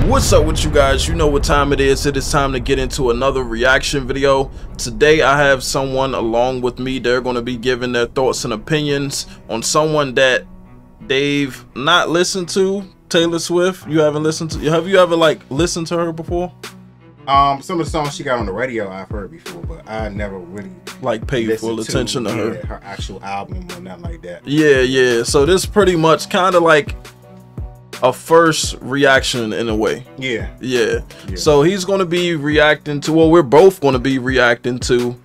What's up with you guys? You know what time it is. It is time to get into another reaction video. Today I have someone along with me. They're going to be giving their thoughts and opinions on someone that they've not listened to. Taylor Swift. You haven't listened to? Have you ever like listened to her before? Some of the songs she got on the radio I've heard before, but I never really like paid full attention to her. Her actual album or nothing like that. Yeah. So this pretty much kind of like a first reaction in a way. Yeah. So he's going to be reacting to, well, we're both going to be reacting to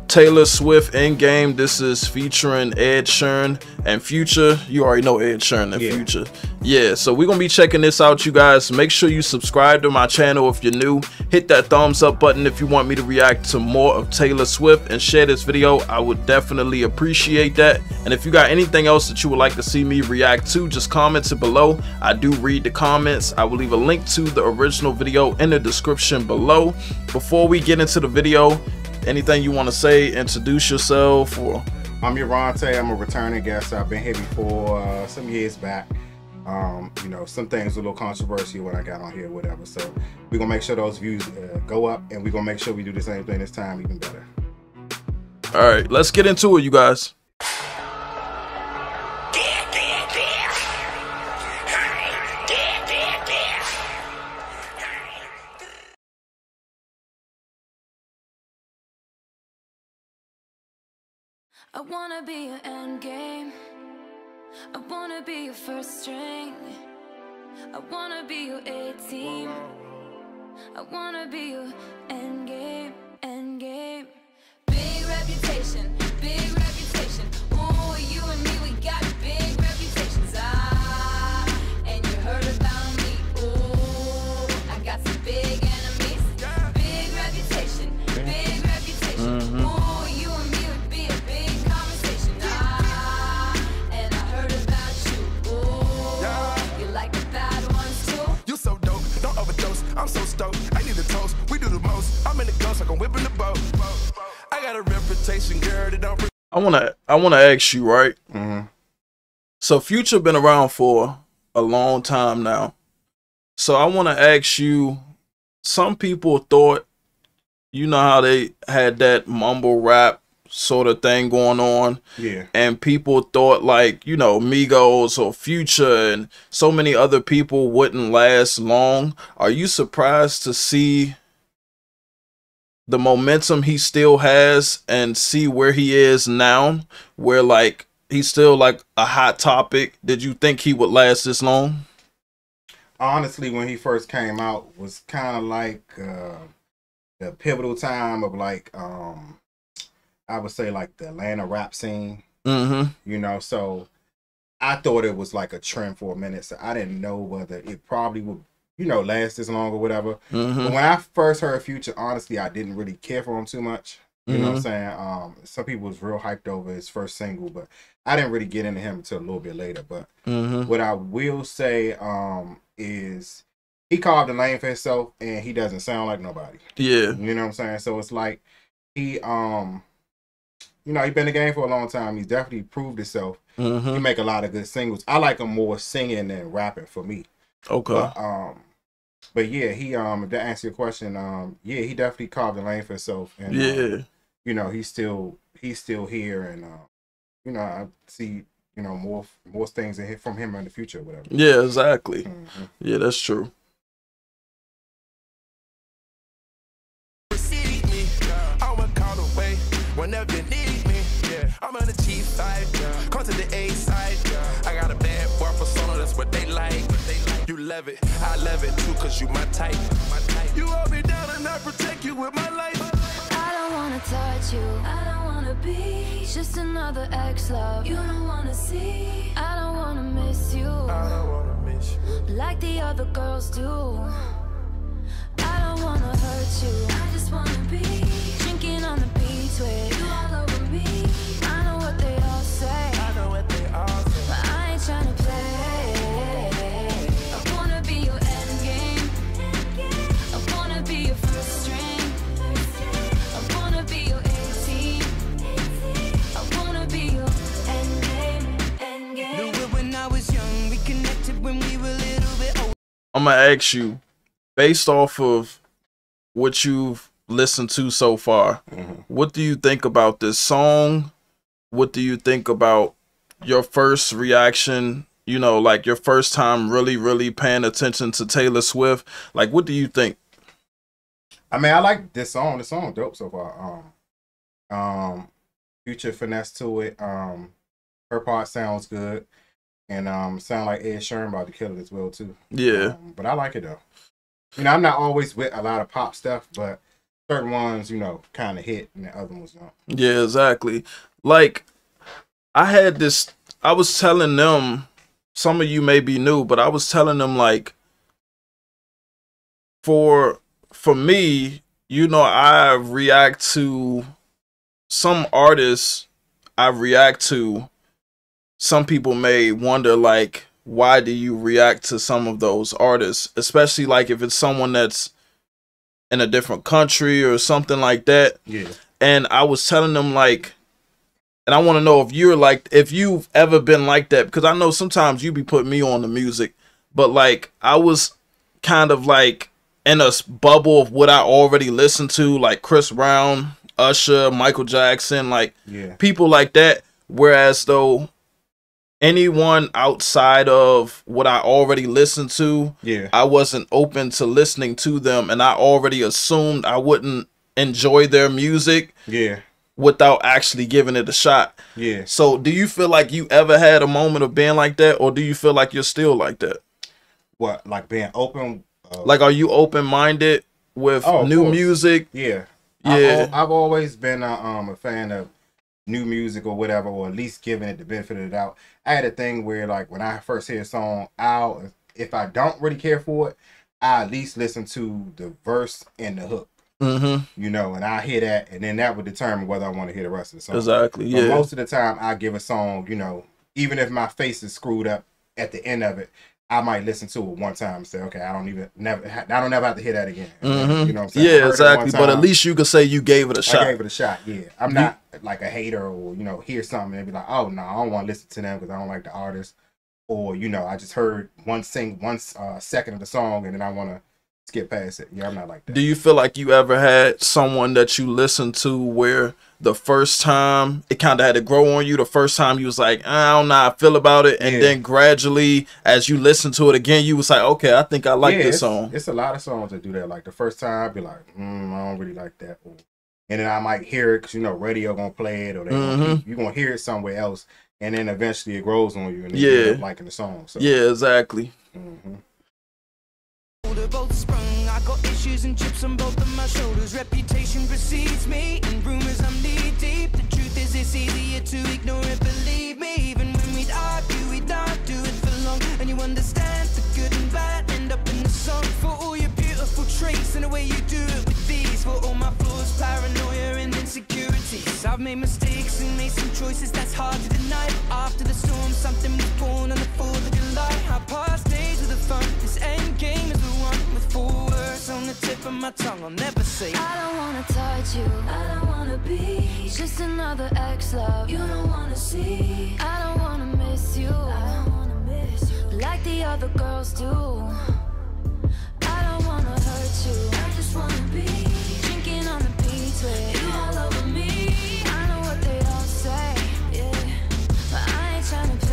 Taylor Swift In Game. This is featuring Ed Sheeran and Future. You already know Ed Sheeran and Future. Yeah, so we're gonna be checking this out, you guys. Make sure you subscribe to my channel if you're new. Hit that thumbs up button if you want me to react to more of Taylor Swift, and share this video. I would definitely appreciate that. And if you got anything else that you would like to see me react to, just comment it below. I do read the comments. I will leave a link to the original video in the description below. Before we get into the video, anything you want to say? Introduce yourself. Or I'm Yorante. I'm a returning guest. I've been here before some years back. You know, some things were a little controversial when I got on here, whatever. So we're gonna make sure those views go up, and we're gonna make sure we do the same thing this time, even better. All right, let's get into it, you guys. I wanna be your end game. I wanna be your first string. I wanna be your A-team. I wanna be your end game, end game. Big reputation, big reputation. Ooh, you and me, we got big reputations. And you heard about me. Ooh, I got some big enemies. Big reputation, big reputation. Ooh, I'm so stoked, I need a toast. We do the most. I'm in the ghost like I'm whipping the boat. I got a reputation, girl, that don't. I wanna ask you, right? So Future been around for a long time now. So I wanna ask you, some people thought, you know how they had that mumble rap sort of thing going on, and people thought, like, you know, Migos or Future and so many other people wouldn't last long. Are you surprised to see the momentum he still has and see where he is now, where like he's still like a hot topic? Did you think he would last this long? Honestly, when he first came out, was kind of like the pivotal time of like I would say like the Atlanta rap scene. You know, so I thought it was like a trend for a minute. So I didn't know whether it probably would, you know, last this long or whatever. But when I first heard Future, honestly, I didn't really care for him too much. You know what I'm saying? Some people was real hyped over his first single, but I didn't really get into him until a little bit later. But what I will say is he carved a lane for himself, and he doesn't sound like nobody. You know what I'm saying? So it's like he you know, he's been in the game for a long time. He's definitely proved himself. He make a lot of good singles. I like him more singing than rapping for me. But yeah, he to answer your question, yeah, he definitely carved the lane for himself. And you know, he's still here, and you know, I see, you know, more things from him in the future or whatever. Yeah, exactly. Yeah, that's true. Whenever you need me, I'm on the G side, come to the A side. I got a bad boy persona, that's what they like. You love it, I love it too, cause you my type. You hold me down and I protect you with my life. I don't wanna touch you, I don't wanna be just another ex-love you don't wanna see. I don't wanna miss you, I don't wanna miss you like the other girls do. I don't wanna hurt you, I just wanna be drinking on the beach with you all over me. I know what they all say, I know what they all say, but I ain't tryna play. I wanna be your end game. I wanna be your first string. I wanna be your A-team. I wanna be your end game, end game. Knew it when I was young, we connected when we were little bit older. I'm gonna ask you, based off of what you've listened to so far, what do you think about this song? What do you think about your first reaction? You know, like your first time really, really paying attention to Taylor Swift. Like, what do you think? I mean, I like this song. The song dope so far. Future finesse to it. Her part sounds good. And sound like Ed Sheeran about to kill it as well too. Yeah. But I like it though. You know, I'm not always with a lot of pop stuff, but certain ones, you know, kind of hit and the other ones don't. Yeah, exactly. Like, I was telling them, some of you may be new, but I was telling them, like, for me, you know, I react to some artists. I react to. Some people may wonder, like, why do you react to some of those artists, especially like if it's someone that's in a different country or something like that. Yeah. And I was telling them, like, and I want to know if you're like, if you've ever been like that, because I know sometimes you be putting me on the music, but like I was kind of like in a bubble of what I already listened to, like Chris Brown, Usher, Michael Jackson, like people like that. Whereas though anyone outside of what I already listened to, I wasn't open to listening to them, and I already assumed I wouldn't enjoy their music without actually giving it a shot. So do you feel like you ever had a moment of being like that, or do you feel like you're still like that? What, like being open? Like, are you open-minded with new music? I've always been a fan of new music or whatever, or at least giving it the benefit of the doubt. I had a thing where, like, when I first hear a song, if I don't really care for it, I at least listen to the verse and the hook. You know, and I hear that, and then that would determine whether I want to hear the rest of the song. Exactly. But most of the time, I give a song, you know, even if my face is screwed up at the end of it, I might listen to it one time and say, okay, I don't never have to hear that again. You know what I'm saying? Yeah, exactly. But at least you could say you gave it a shot. I gave it a shot, yeah. I'm not like a hater, or, you know, hear something and be like, oh, no, I don't want to listen to them because I don't like the artist. Or, you know, I just heard one second of the song and then I want to skip past it. Yeah, I'm not like that. Do you feel like you ever had someone that you listened to where the first time it kind of had to grow on you? The first time you was like, I don't know how I feel about it, and then gradually as you listen to it again, you was like, okay, I think I like this song. It's a lot of songs that do that. Like the first time I'd be like, I don't really like that. And then I might hear it because, you know, radio gonna play it, or you're gonna hear it somewhere else, and then eventually it grows on you, and then you end up liking the song. So. Yeah, exactly. Both sprung. I got issues and chips on both of my shoulders. Reputation precedes me, and rumors I'm knee deep. The truth is, it's easier to ignore it, believe me. Even when we'd argue, we'd not do it for long. And you understand the good and bad end up in the song. For all your beautiful traits and the way you do it with these. For all my flaws, paranoia and insecurities. I've made mistakes and made some choices that's hard to deny. But after the storm, something was born on the 4th of July. I passed days with the fun. This end game is the one with 4 words on the tip of my tongue. I'll never say I don't wanna touch you, I don't wanna be just another ex-love you don't wanna see. I don't wanna miss you, I don't wanna miss you like the other girls do. I don't wanna hurt you, I just wanna be drinking on the beach with you all over me. I know what they all say, but I ain't tryna play.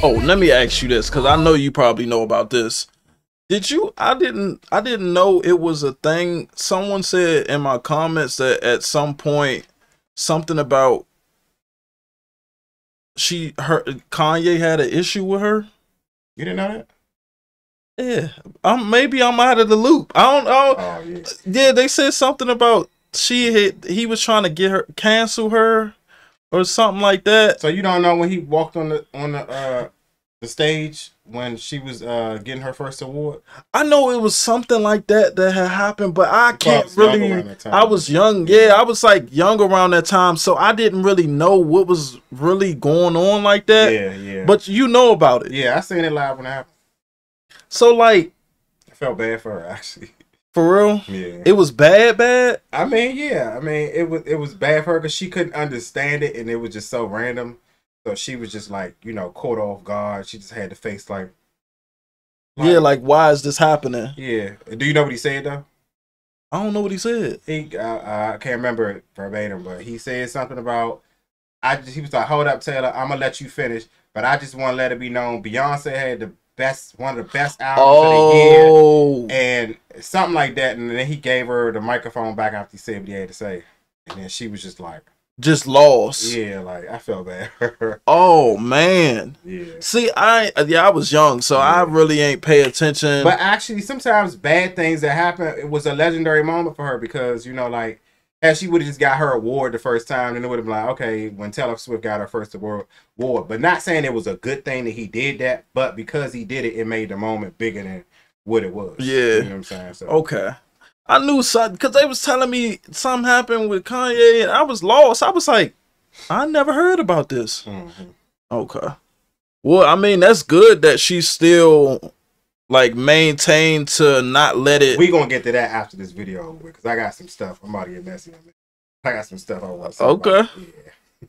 Oh, let me ask you this, because I know you probably know about this. Did you? I didn't know it was a thing. Someone said in my comments that at some point something about Kanye had an issue with her. You didn't know Yeah, that? maybe I'm out of the loop. I don't know. Oh, yeah. Yeah, they said something about he was trying to cancel her or something like that. So you don't know when he walked on the stage when she was getting her first award? I know it was something like that had happened, but I can't really. I was young, I was like young around that time, so I didn't really know what was really going on like that. Yeah. But you know about it. Yeah, I seen it live when it happened. So like, I felt bad for her actually. For real? Yeah. It was bad. I mean, yeah. I mean, it was bad for her because she couldn't understand it, and it was just so random. So she was just like, you know, caught off guard. She just had to face like yeah, like why is this happening? Yeah. Do you know what he said though? I don't know what he said. I can't remember it verbatim, but he said something about he was like, hold up, Taylor, I'm gonna let you finish, but I just want to let it be known Beyonce had one of the best albums of the year, and something like that. And then he gave her the microphone back after he said what he had to say, and then she was just like, just lost. Yeah, like I felt bad. Oh man. Yeah. See, I was young, so I really ain't pay attention. But actually, sometimes bad things that happen, it was a legendary moment for her because, you know, like, as she would have just got her award the first time, then it would have been like, okay, when Taylor Swift got her first award. But not saying it was a good thing that he did that, but because he did it, it made the moment bigger than what it was. Yeah. You know what I'm saying? So. Okay. I knew something, because they was telling me something happened with Kanye, and I was lost. I was like, I never heard about this. Mm-hmm. Okay. Well, I mean, that's good that she still, like, maintained to not let it. We gonna get to that after this video because I got some stuff. I'm about to get messy on it. I got some stuff I want to say. Okay. About.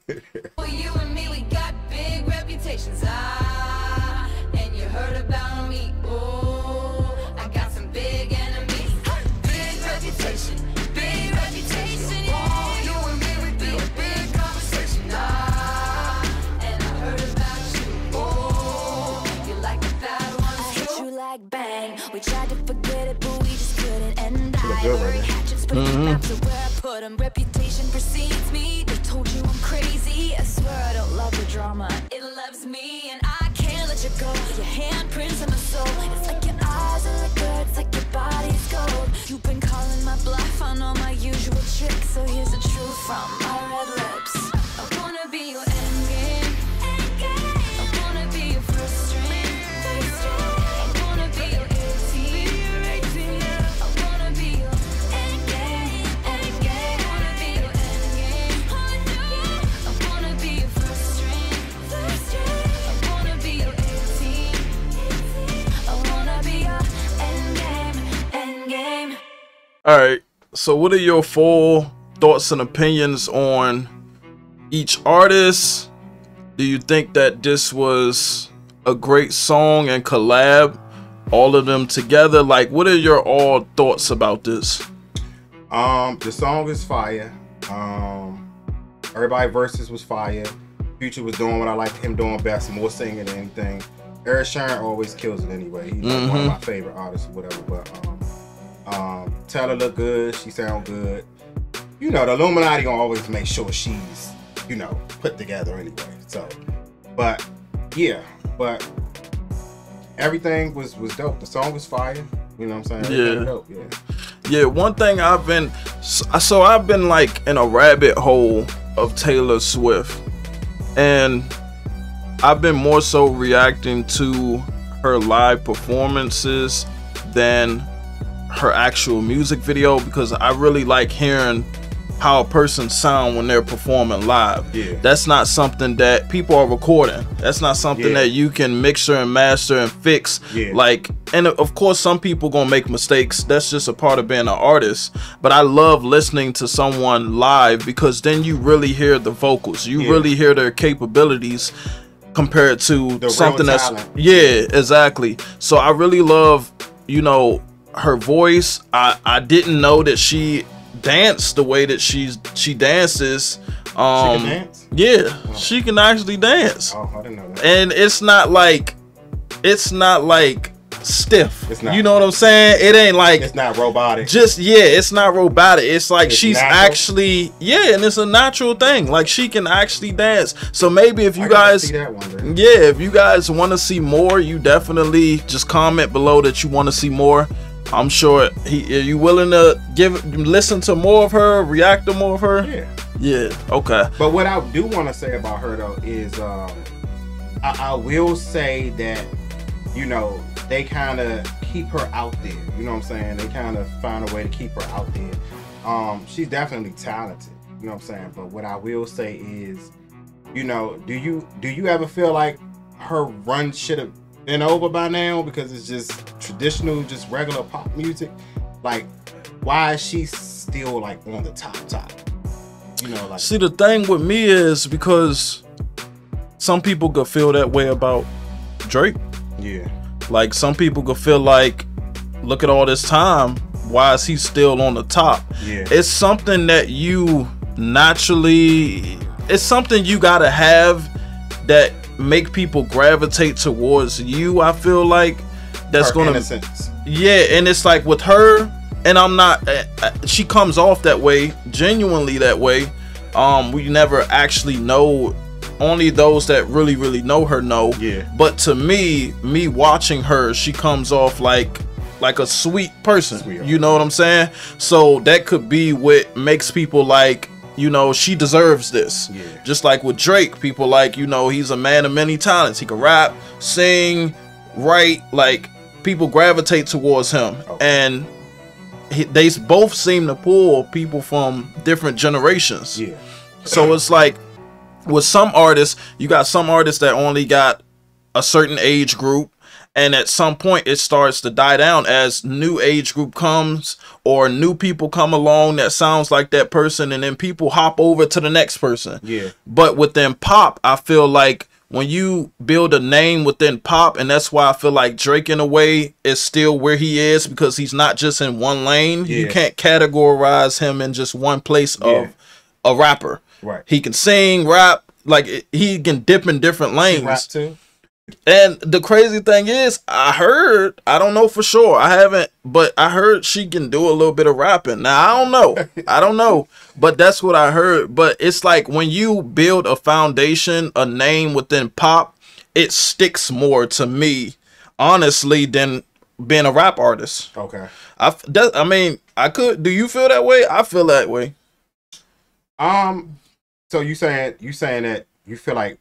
Yeah. You and me, we got big reputations. And you heard about me. Oh, I got some big enemies. Big reputation. Big reputation. Oh, you and me, we be a big conversation. And I heard about you. Oh, you like the bad ones. I hit you like bang. We tried to forget it, but we just couldn't. And I bury hatchets, put the maps of where I put them. Reputation precedes me. They told you I'm crazy. I swear I don't love the drama. It loves me, and I can't let you go. Your handprints on my soul. It's like your eyes are liquor. It's like your body's gold. You've been calling my bluff on all my usual tricks. So here's the truth from my red lips. I wanna be your endgame. I wanna be your first string. I wanna be your 18. I wanna be your endgame. I wanna be your endgame. I wanna be your first string. I wanna be your 18. I wanna be your endgame. All right. So, what are your full thoughts and opinions on each artist? Do you think that this was a great song and collab, all of them together? Like, what are your all thoughts about this? The song is fire. Everybody versus was fire. Future was doing what I liked him doing best, more singing than anything. Eric Sheeran always kills it anyway. He's like one of my favorite artists or whatever. But Taylor look good. She sound good. You know, the Illuminati gonna always make sure she's, you know, put together anyway. So, but yeah, but everything was dope. The song was fire. You know what I'm saying? Everything dope. Yeah. One thing I've been like in a rabbit hole of Taylor Swift, and I've been more so reacting to her live performances than her actual music video, because I really like hearing how a person sound when they're performing live. Yeah. That's not something that people are recording. That's not something that you can mixer and master and fix. Yeah. Like, and of course some people gonna make mistakes. That's just a part of being an artist. But I love listening to someone live, because then you really hear the vocals. You really hear their capabilities compared to the something real that's talent. Exactly. So I really love, you know, her voice. I didn't know that she danced the way that she dances. She can dance? Yeah, she can actually dance. Oh, I didn't know that. And it's not like stiff. It's not. You know what I'm saying? It ain't like, it's not robotic. It's not robotic. It's like she's natural. actually, and it's a natural thing. Like, she can actually dance. So maybe if you guys see that one, bro. if you guys want to see more, you definitely just comment below that you want to see more. I'm sure are you willing to listen to more of her, react to more of her? Yeah, okay. But what I do want to say about her though is I will say that, you know, they kind of keep her out there. You know what I'm saying? They kind of find a way to keep her out there. She's definitely talented. You know what I'm saying? But what I will say is, you know, do you ever feel like her run should have been over by now because it's just traditional, just regular pop music. Like, why is she still like on the top? You know, like. See, the thing with me is because some people could feel that way about Drake. Yeah. Like, some people could feel like, look at all this time, why is he still on the top? Yeah. It's something that you naturally, it's something you gotta have that make people gravitate towards you. I feel like that's gonna, innocence. Yeah, and it's like with her, and I'm not, she comes off that way, genuinely that way. We never actually know. Only those that really know her know. Yeah. But to me watching her, she comes off like a sweet person. Sweet. You know what I'm saying? So that could be what makes people like, you know, she deserves this. Yeah. Just like with Drake, people like, you know, he's a man of many talents. He can rap, sing, write. Like, people gravitate towards him. Okay. And they both seem to pull people from different generations. Yeah. So it's like, with some artists, you got some artists that only got a certain age group, and at some point it starts to die down as new age group comes or new people come along that sounds like that person, and then people hop over to the next person. Yeah. But within pop, I feel like when you build a name within pop, and that's why I feel like Drake in a way is still where he is, because he's not just in one lane. Yeah. You can't categorize him in just one place of a rapper. Right. He can sing, rap, like he can dip in different lanes. Rap too. And the crazy thing is, I heard, I don't know for sure, I haven't, but I heard she can do a little bit of rapping. Now, I don't know, but that's what I heard. But it's like when you build a foundation, a name within pop, it sticks more to me, honestly, than being a rap artist. Okay. I mean, I could, do you feel that way? I feel that way. So you saying that you feel like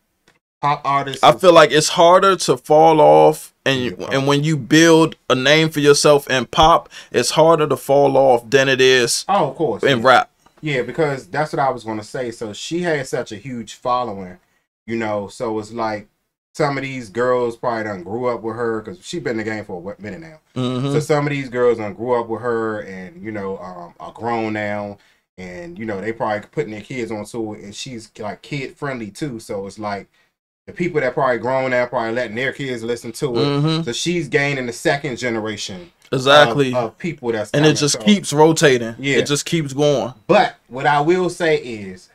pop artists? I feel like it's harder to fall off, and when you build a name for yourself in pop, it's harder to fall off than it is. Oh, of course. In rap. Yeah, because that's what I was going to say. So she had such a huge following, you know. So it's like some of these girls probably done grew up with her because she been in the game for a minute now. Mm-hmm. So some of these girls done grew up with her, and you know, are grown now. And, you know, they probably putting their kids onto it, and she's, like, kid-friendly, too. So it's like the people that probably grown now probably letting their kids listen to it. Mm-hmm. So she's gaining the second generation of people that's coming. And it just keeps rotating. Yeah. It just keeps going. But what I will say is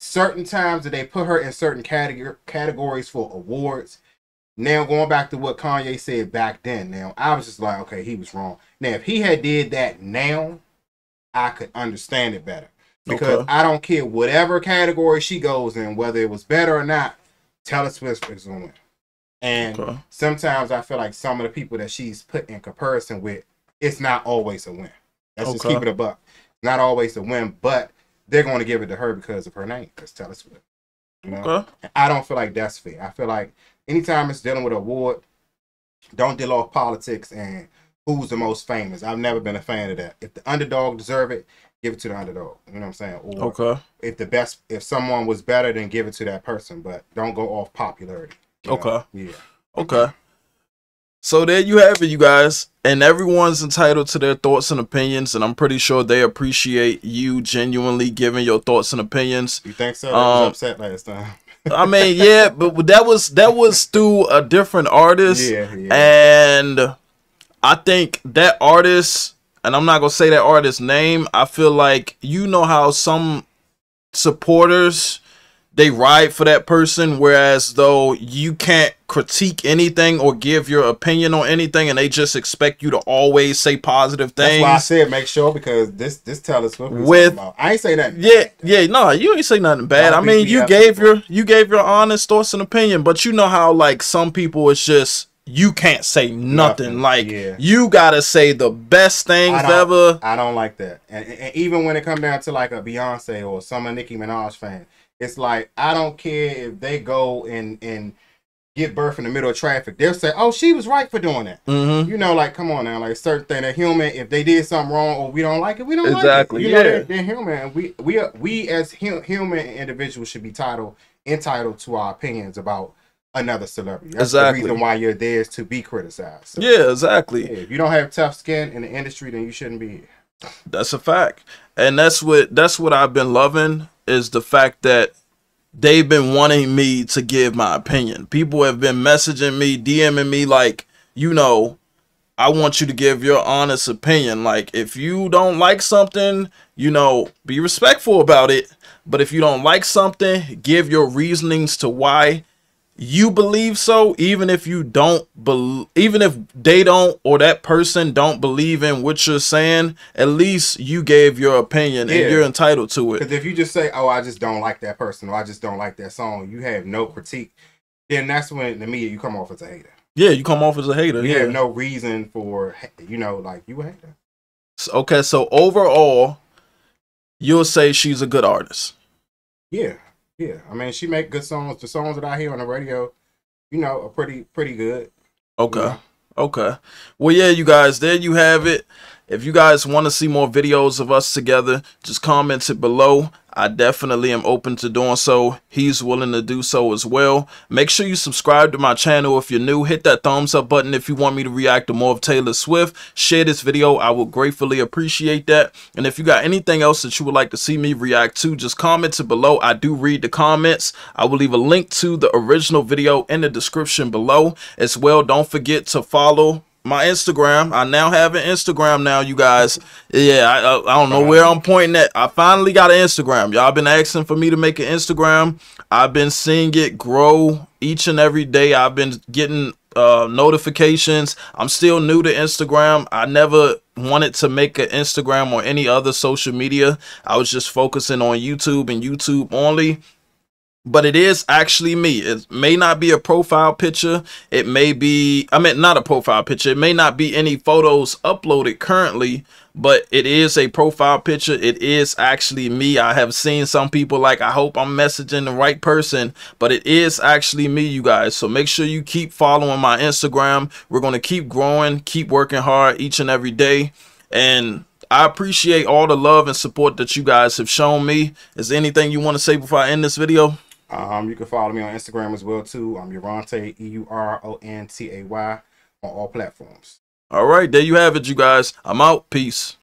certain times that they put her in certain categories for awards. Now, going back to what Kanye said back then, now, I was just like, okay, he was wrong. Now, if he had did that now, I could understand it better, because I don't care whatever category she goes in, whether it was better or not, Taylor Swift is gonna win. And sometimes I feel like some of the people that she's put in comparison with, it's not always a win. Let's just keep it a buck. Not always a win, but they're going to give it to her because of her name, because Taylor Swift. You know? I don't feel like that's fair. I feel like anytime it's dealing with an award, don't deal off politics and who's the most famous. I've never been a fan of that. If the underdog deserve it, give it to the underdog. You know what I'm saying? Or if someone was better, then give it to that person. But don't go off popularity. Yeah. Okay. So there you have it, you guys. And everyone's entitled to their thoughts and opinions, and I'm pretty sure they appreciate you genuinely giving your thoughts and opinions. You think so? I was upset last time. I mean, yeah, but that was through a different artist. Yeah. And I think that artist, and I'm not going to say that artist's name, I feel like, you know how some supporters, they ride for that person, whereas though you can't critique anything or give your opinion on anything, and they just expect you to always say positive things. That's why I said make sure, because this Taylor Swift I ain't say nothing. Yeah, no, you ain't say nothing bad. I mean, you gave your honest thoughts and opinion, but you know how like some people, it's just, you can't say nothing. Like, you gotta say the best things ever. I don't like that. And even when it comes down to like a Beyonce or some Nicki Minaj fan, it's like, I don't care if they go and give birth in the middle of traffic. They'll say, oh, she was right for doing that. Mm-hmm. You know, like, come on now. Like, certain thing, they're human. If they did something wrong or we don't like it, we don't like it. You know, they're human. We as human individuals should be entitled to our opinions about another celebrity. That's the reason why you're there, is to be criticized. So, yeah, exactly. If you don't have tough skin in the industry, then you shouldn't be here. That's a fact. And that's what I've been loving, is the fact that they've been wanting me to give my opinion. People have been messaging me, DMing me like, you know, I want you to give your honest opinion. Like, if you don't like something, you know, be respectful about it. But if you don't like something, give your reasonings to why you believe so, even if you don't believe, even if they don't, or that person don't believe in what you're saying, at least you gave your opinion and you're entitled to it. Because if you just say, oh, I just don't like that person, or I just don't like that song, you have no critique, then that's when the media, you come off as a hater. Yeah, you come off as a hater. You have no reason for, you know, like, you a hater. Okay, so overall, you'll say she's a good artist. Yeah. Yeah, I mean, she make good songs. The songs that I hear on the radio, you know, are pretty good. Okay. You know? Okay. Well, yeah, you guys, there you have it. If you guys want to see more videos of us together, just comment it below. I definitely am open to doing so. He's willing to do so as well. Make sure you subscribe to my channel if you're new. Hit that thumbs up button if you want me to react to more of Taylor Swift. Share this video. I will gratefully appreciate that. And if you got anything else that you would like to see me react to, just comment it below. I do read the comments. I will leave a link to the original video in the description below as well. Don't forget to follow my Instagram. I now have an Instagram now, you guys. Yeah, I don't know where I'm pointing at. I finally got an Instagram. Y'all been asking for me to make an Instagram. I've been seeing it grow each and every day. I've been getting notifications. I'm still new to Instagram. I never wanted to make an Instagram or any other social media. I was just focusing on YouTube and YouTube only. But it is actually me. It may not be a profile picture. It may be, I mean, not a profile picture. It may not be any photos uploaded currently, but it is a profile picture. It is actually me. I have seen some people like, I hope I'm messaging the right person, but it is actually me, you guys. So make sure you keep following my Instagram. We're going to keep growing, keep working hard each and every day. And I appreciate all the love and support that you guys have shown me. Is there anything you want to say before I end this video? You can follow me on Instagram as well too. I'm Euronte, EURONTAY, on all platforms. All right, there you have it, you guys. I'm out. Peace.